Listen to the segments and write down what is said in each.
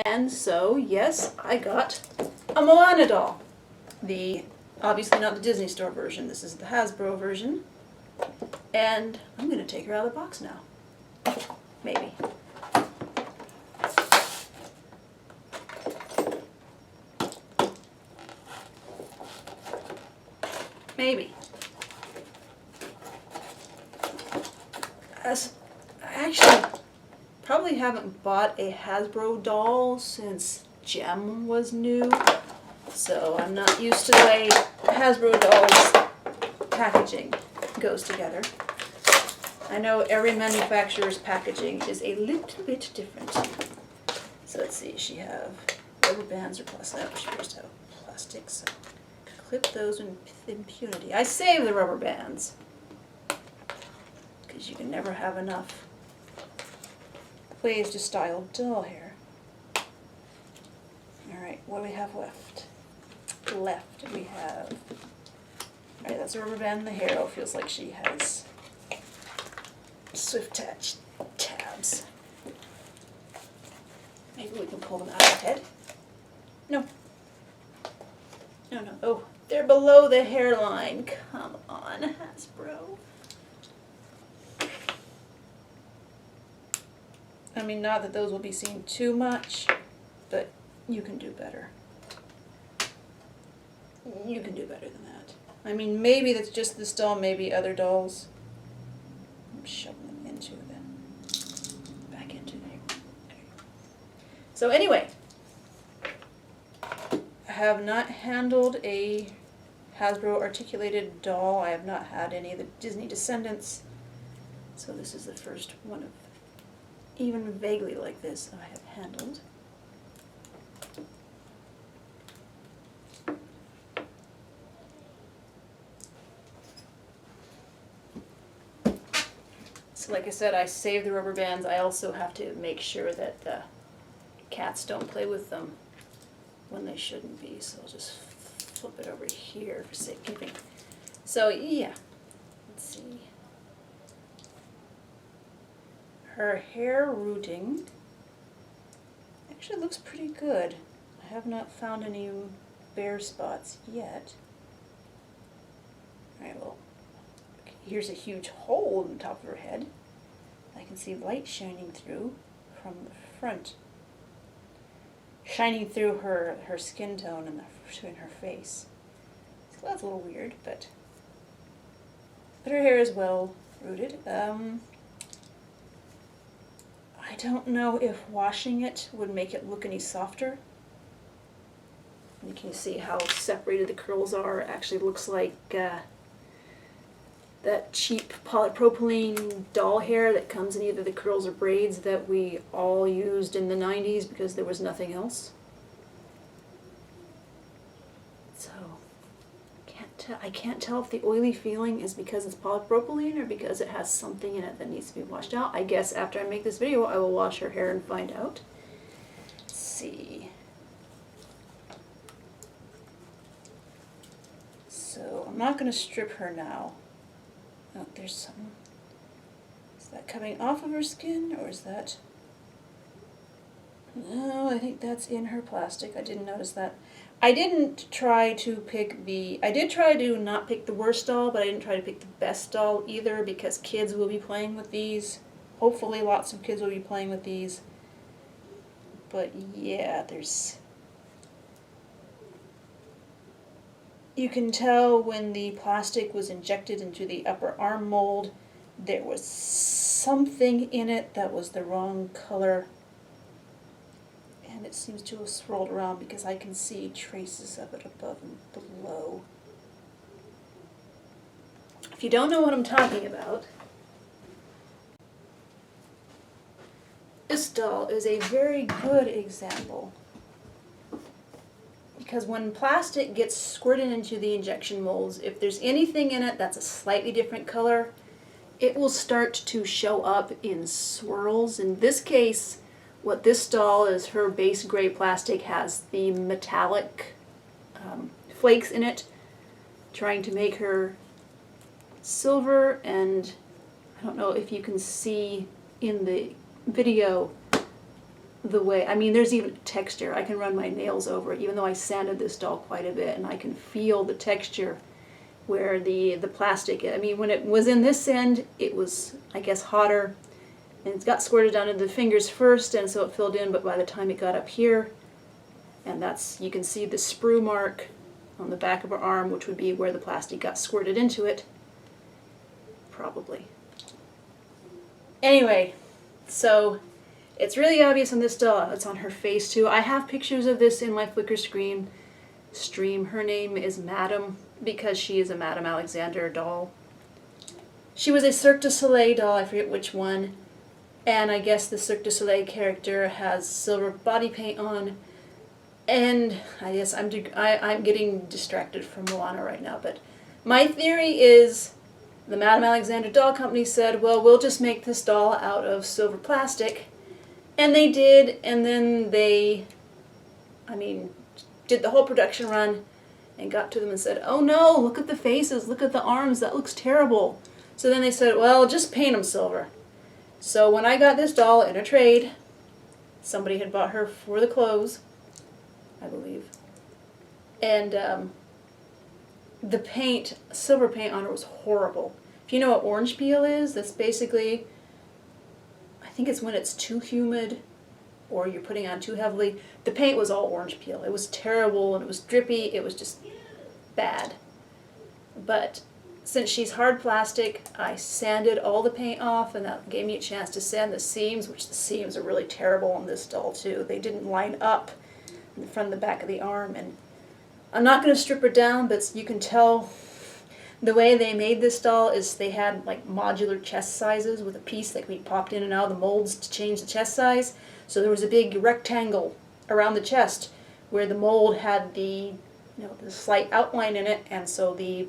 And so, yes, I got a Moana doll. Obviously not the Disney Store version, this is the Hasbro version. And I'm going to take her out of the box now. Maybe. Maybe. I actually probably haven't bought a Hasbro doll since Gem was new, so I'm not used to the way Hasbro dolls packaging goes together. I know every manufacturer's packaging is a little bit different. So let's see, she have rubber bands or plastic. No, she appears to have plastic, so clip those with impunity. I save the rubber bands because you can never have enough ways to style doll hair. Alright, what do we have left? We have... Alright, that's a rubber band in the hair. Oh, feels like she has swift touch tabs. Maybe we can pull them out of the head. No. No. Oh, they're below the hairline. Come on, Hasbro. I mean, not that those will be seen too much, but you can do better. You can do better than that. I mean, maybe that's just this doll, maybe other dolls. I'm shoving them back into there. So anyway, I have not handled a Hasbro articulated doll. I have not had any of the Disney Descendants. So this is the first one of even vaguely like this I have handled. So like I said, I save the rubber bands. I also have to make sure that the cats don't play with them when they shouldn't be. So I'll just flip it over here for safekeeping. So yeah, let's see. Her hair rooting actually looks pretty good. I have not found any bare spots yet. Alright, well, here's a huge hole in the top of her head. I can see light shining through from the front. Shining through her skin tone and in her face. So that's a little weird, but her hair is well rooted. I don't know if washing it would make it look any softer. You can see how separated the curls are. It actually looks like that cheap polypropylene doll hair that comes in either the curls or braids that we all used in the 90s because there was nothing else. So, I can't tell if the oily feeling is because it's polypropylene or because it has something in it that needs to be washed out. I guess after I make this video I will wash her hair and find out. Let's see. So I'm not going to strip her now. Oh, there's some. Is that coming off of her skin or is that... No, I think that's in her plastic. I didn't notice that. I didn't try to pick I did try to not pick the worst doll, but I didn't try to pick the best doll either because kids will be playing with these. Hopefully lots of kids will be playing with these. But yeah, you can tell when the plastic was injected into the upper arm mold, there was something in it that was the wrong color. And it seems to have swirled around because I can see traces of it above and below. If you don't know what I'm talking about, this doll is a very good example. Because when plastic gets squirted into the injection molds, if there's anything in it that's a slightly different color, it will start to show up in swirls. In this case, what this doll is, her base gray plastic has the metallic flakes in it, trying to make her silver, and I don't know if you can see in the video, the way, I mean, there's even texture. I can run my nails over it, even though I sanded this doll quite a bit, and I can feel the texture where the plastic, I mean, when it was in this end, it was, I guess, hotter, and it got squirted down into the fingers first, and so it filled in, but by the time it got up here, and that's, you can see the sprue mark on the back of her arm, which would be where the plastic got squirted into it, probably. Anyway, so it's really obvious on this doll. It's on her face too. I have pictures of this in my Flickr stream. Her name is Madame because she is a Madame Alexander doll. She was a Cirque du Soleil doll, I forget which one, and I guess the Cirque du Soleil character has silver body paint on. And I guess I'm getting distracted from Moana right now, but my theory is the Madame Alexander Doll Company said, well, we'll just make this doll out of silver plastic. And they did, and then they, did the whole production run and got to them and said, oh no, look at the faces, look at the arms, that looks terrible. So then they said, well, just paint them silver. So when I got this doll in a trade, somebody had bought her for the clothes, I believe, and the paint, silver paint on her was horrible. If you know what orange peel is, that's basically, I think it's when it's too humid or you're putting on too heavily. The paint was all orange peel. It was terrible and it was drippy. It was just bad. But since she's hard plastic, I sanded all the paint off, and that gave me a chance to sand the seams, which the seams are really terrible on this doll too. They didn't line up in the front and the back of the arm, and I'm not going to strip her down, but you can tell the way they made this doll is they had like modular chest sizes with a piece that could be popped in and out of the molds to change the chest size. So there was a big rectangle around the chest where the mold had the, the slight outline in it, and so the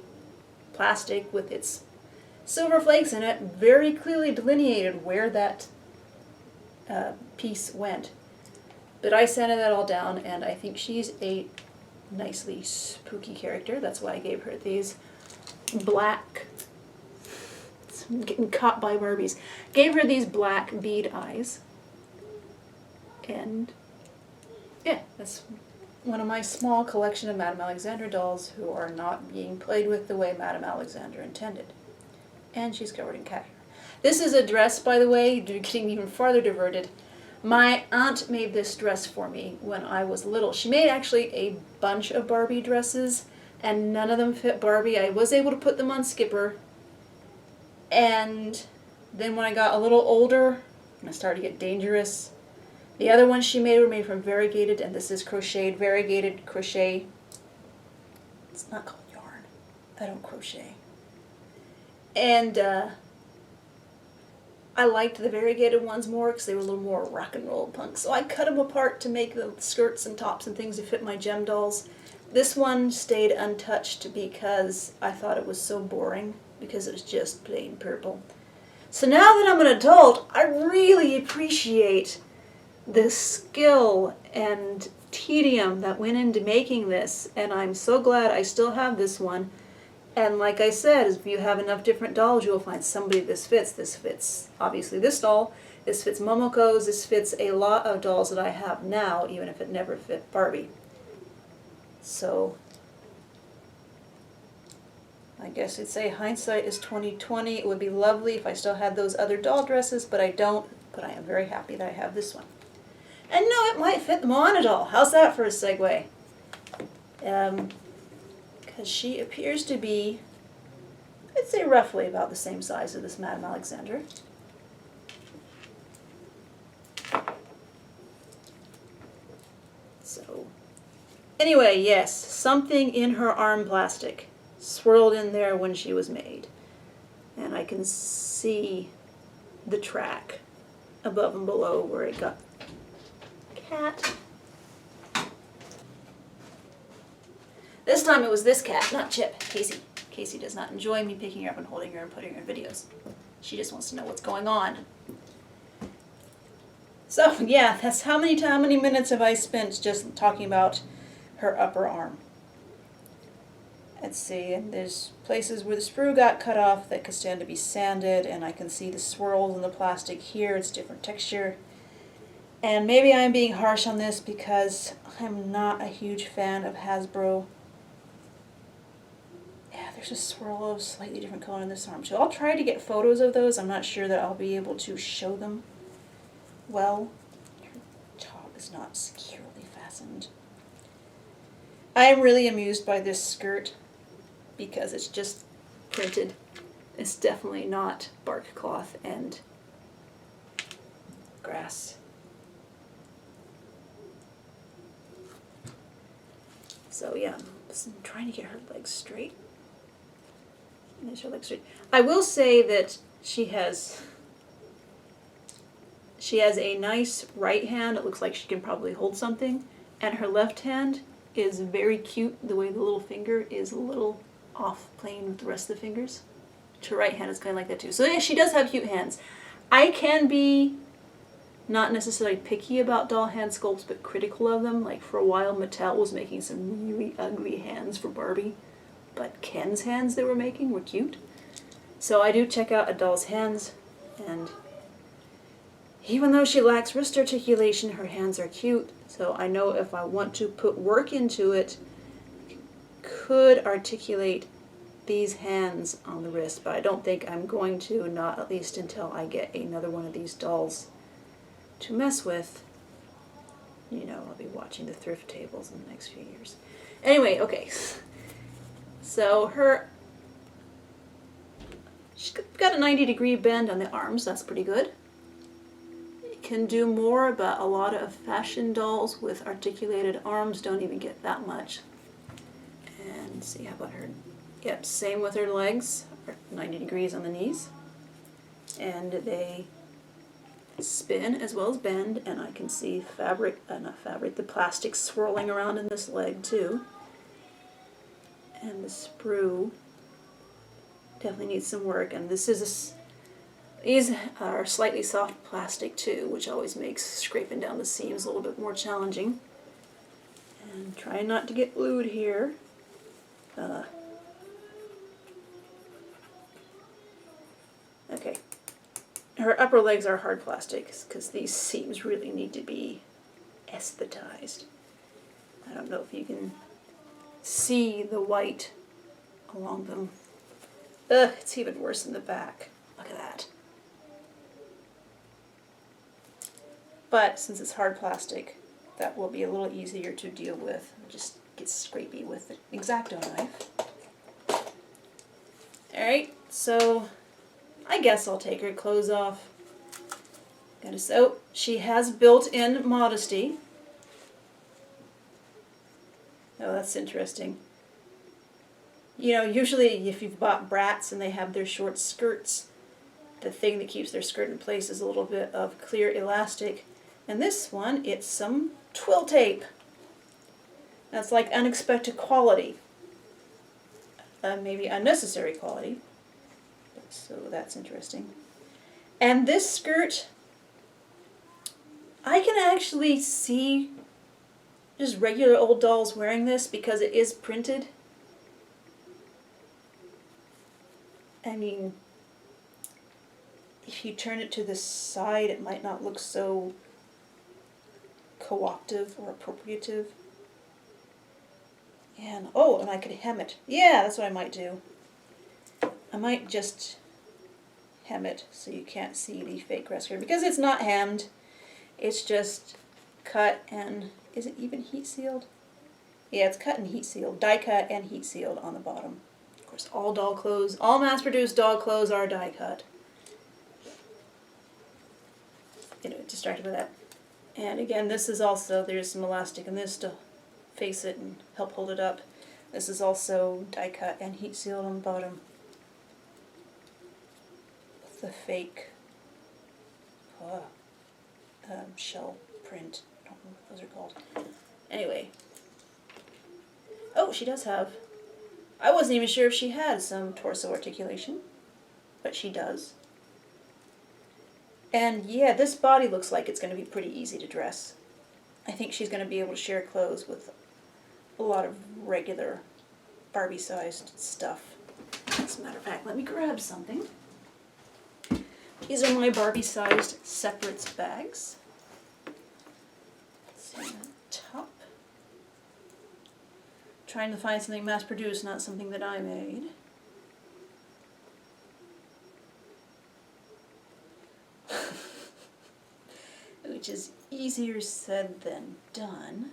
plastic with its silver flakes in it very clearly delineated where that piece went. But I sanded that all down, and I think she's a nicely spooky character. That's why I gave her these black, I'm getting caught by Barbies, gave her these black bead eyes. And yeah, that's one of my small collection of Madame Alexander dolls who are not being played with the way Madame Alexander intended. And she's covered in cat hair. This is a dress, by the way, getting even farther diverted. My aunt made this dress for me when I was little. She made actually a bunch of Barbie dresses, and none of them fit Barbie. I was able to put them on Skipper, and then when I got a little older, and I started to get dangerous, the other ones she made were made from variegated, and this is crocheted, variegated crochet. It's not called yarn. I don't crochet. And I liked the variegated ones more because they were a little more rock and roll punk. So I cut them apart to make the skirts and tops and things to fit my gem dolls. This one stayed untouched because I thought it was so boring because it was just plain purple. So now that I'm an adult, I really appreciate the skill and tedium that went into making this, and I'm so glad I still have this one. And like I said, if you have enough different dolls, you'll find somebody this fits. This fits, obviously, this doll. This fits Momoko's. This fits a lot of dolls that I have now, even if it never fit Barbie. So, I guess I'd say hindsight is 20/20. It would be lovely if I still had those other doll dresses, but I don't. But I am very happy that I have this one. And no, it might fit the Moana doll. How's that for a segue? Because she appears to be, I'd say roughly about the same size as this Madame Alexander. So, anyway, yes, something in her arm plastic swirled in there when she was made. And I can see the track above and below where it got cat. This time it was this cat, not Chip, Casey. Casey does not enjoy me picking her up and holding her and putting her in videos. She just wants to know what's going on. So yeah, that's how many minutes have I spent just talking about her upper arm. Let's see, and there's places where the sprue got cut off that could stand to be sanded, and I can see the swirls in the plastic here. It's different texture. And maybe I'm being harsh on this because I'm not a huge fan of Hasbro. Yeah, there's a swirl of slightly different color in this arm. So I'll try to get photos of those. I'm not sure that I'll be able to show them well. Her top is not securely fastened. I am really amused by this skirt because it's just printed. It's definitely not bark cloth and grass. So yeah, I'm trying to get her legs straight. And there's her legs straight. I will say that she has a nice right hand. It looks like she can probably hold something. And her left hand is very cute. The way the little finger is a little off playing with the rest of the fingers. Her right hand is kind of like that too. So yeah, she does have cute hands. I can be not necessarily picky about doll hand sculpts, but critical of them. Like for a while, Mattel was making some really ugly hands for Barbie, but Ken's hands they were making were cute. So I do check out a doll's hands, and even though she lacks wrist articulation, her hands are cute. So I know if I want to put work into it, could articulate these hands on the wrist, but I don't think I'm going to, not at least until I get another one of these dolls to mess with. You know, I'll be watching the thrift tables in the next few years. Anyway, okay. So she's got a 90-degree bend on the arms. That's pretty good. Can do more, but a lot of fashion dolls with articulated arms don't even get that much. And see, how about her? Yep, same with her legs, 90 degrees on the knees. And they spin as well as bend, and I can see the plastic swirling around in this leg too. And the sprue definitely needs some work, and these are slightly soft plastic too, which always makes scraping down the seams a little bit more challenging. And try not to get glued here. Okay. Her upper legs are hard plastics because these seams really need to be aesthetized. I don't know if you can see the white along them. Ugh, it's even worse in the back. Look at that. But since it's hard plastic, that will be a little easier to deal with. It just gets scrapey with the X-Acto knife. Alright, so I guess I'll take her clothes off. So she has built-in modesty. Oh, that's interesting. You know, usually if you've bought brats and they have their short skirts, the thing that keeps their skirt in place is a little bit of clear elastic. And this one, it's some twill tape. That's like unexpected quality. Maybe unnecessary quality. So that's interesting. And this skirt, I can actually see just regular old dolls wearing this because it is printed. I mean, if you turn it to the side, it might not look so co-optive or appropriative. And and I could hem it. Yeah, that's what I might do. I might just hem it so you can't see the fake breast skirt because it's not hemmed. It's just cut and, is it even heat sealed? Yeah, it's cut and heat sealed. Die cut and heat sealed on the bottom. Of course, all doll clothes, all mass-produced doll clothes are die cut. Anyway, distracted by that. And again, this is also, there's some elastic in this to face it and help hold it up. This is also die cut and heat sealed on the bottom. With the fake shell print. I don't know what those are called. Anyway. Oh, she does have, I wasn't even sure if she had some torso articulation, but she does. And yeah, this body looks like it's going to be pretty easy to dress. I think she's going to be able to share clothes with a lot of regular Barbie-sized stuff. As a matter of fact, let me grab something. These are my Barbie-sized separates bags. trying to find something mass-produced, not something that I made. Which is easier said than done.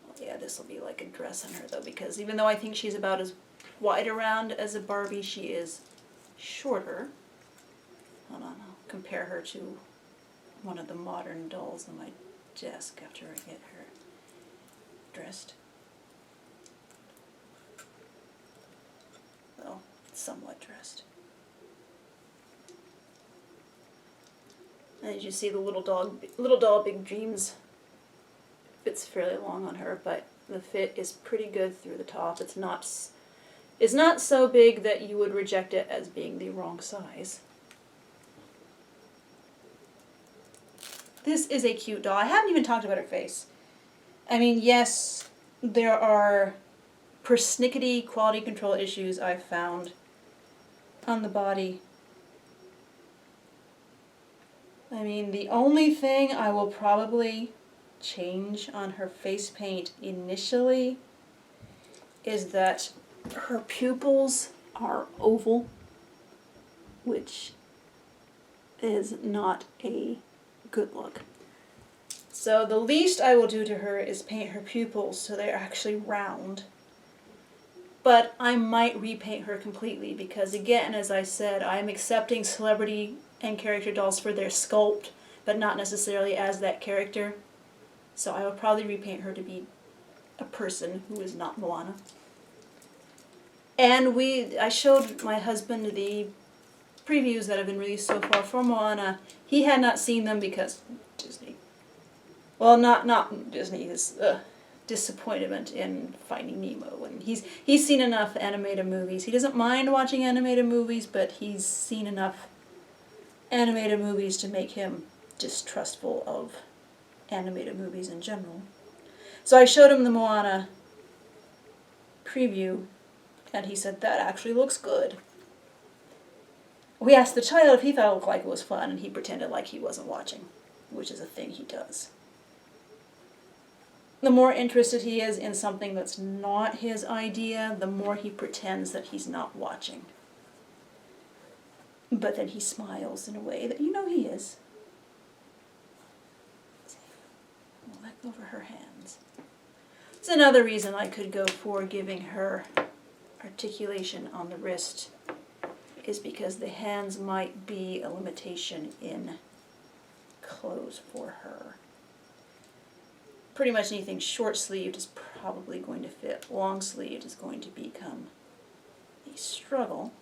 Well, yeah, this will be like a dress on her though, because even though I think she's about as wide around as a Barbie, she is shorter. Hold on, I'll compare her to one of the modern dolls on my desk after I get her dressed. Well, somewhat dressed. And as you see, the little doll Big Dreams fits fairly long on her, but the fit is pretty good through the top. It's not so big that you would reject it as being the wrong size. This is a cute doll. I haven't even talked about her face. I mean, yes, there are persnickety quality control issues I've found on the body. I mean, the only thing I will probably change on her face paint initially is that her pupils are oval, which is not a good look. So the least I will do to her is paint her pupils so they're actually round. But I might repaint her completely because, again, as I said, I'm accepting celebrity and character dolls for their sculpt, but not necessarily as that character. So I will probably repaint her to be a person who is not Moana. And I showed my husband the previews that have been released so far for Moana. He had not seen them because Disney. Well, not Disney. His disappointment in Finding Nemo, and he's seen enough animated movies. He doesn't mind watching animated movies, but he's seen enough animated movies to make him distrustful of animated movies in general. So I showed him the Moana preview, and he said, that actually looks good. We asked the child if he thought it looked like it was fun, and he pretended like he wasn't watching, which is a thing he does. The more interested he is in something that's not his idea, the more he pretends that he's not watching. But then he smiles in a way that you know he is. We'll let go over her hands. It's another reason I could go for giving her articulation on the wrist, is because the hands might be a limitation in clothes for her. Pretty much anything short-sleeved is probably going to fit. Long-sleeved is going to become a struggle.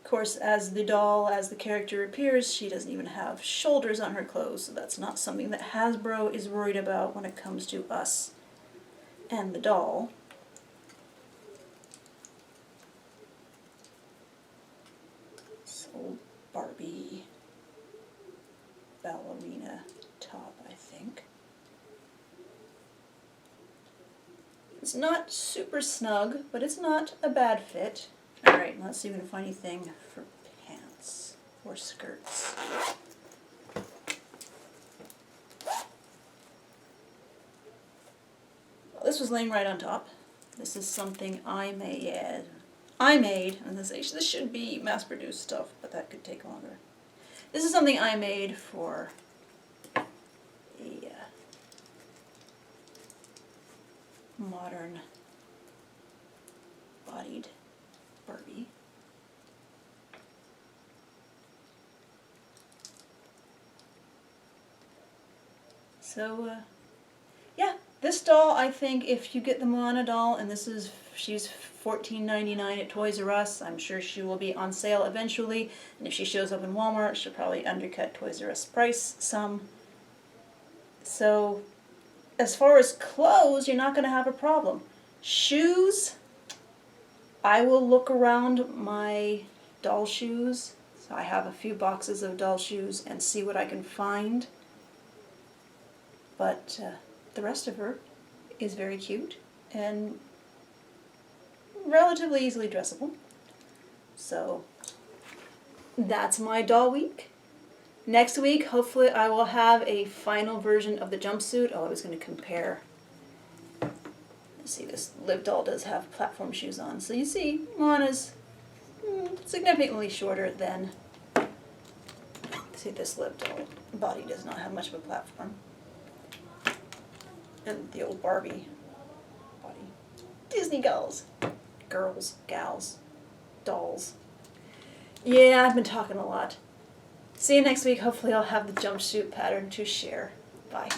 Of course, as the character appears, she doesn't even have shoulders on her clothes, so that's not something that Hasbro is worried about when it comes to us and the doll. So, Barbie ballerina top, I think. It's not super snug, but it's not a bad fit. Alright, let's see if we can find anything for pants or skirts. Well, this was laying right on top. This is something I made, and this should be mass-produced stuff, but that could take longer. This is something I made for a modern bodied Barbie. So, yeah, this doll, I think if you get the Moana doll, and she's $14.99 at Toys R Us, I'm sure she will be on sale eventually, and if she shows up in Walmart, she'll probably undercut Toys R Us price some. So, as far as clothes, you're not going to have a problem. Shoes, I will look around my doll shoes. So I have a few boxes of doll shoes and see what I can find. But the rest of her is very cute and relatively easily dressable. So that's my doll week. Next week, hopefully I will have a final version of the jumpsuit. Oh, I was going to compare. Let's see, this Liv doll does have platform shoes on. So you see, Moana's significantly shorter than, see, this Liv doll body does not have much of a platform. And the old Barbie body. Disney gals. Girls, gals, dolls. Yeah, I've been talking a lot. See you next week. Hopefully I'll have the jumpsuit pattern to share. Bye.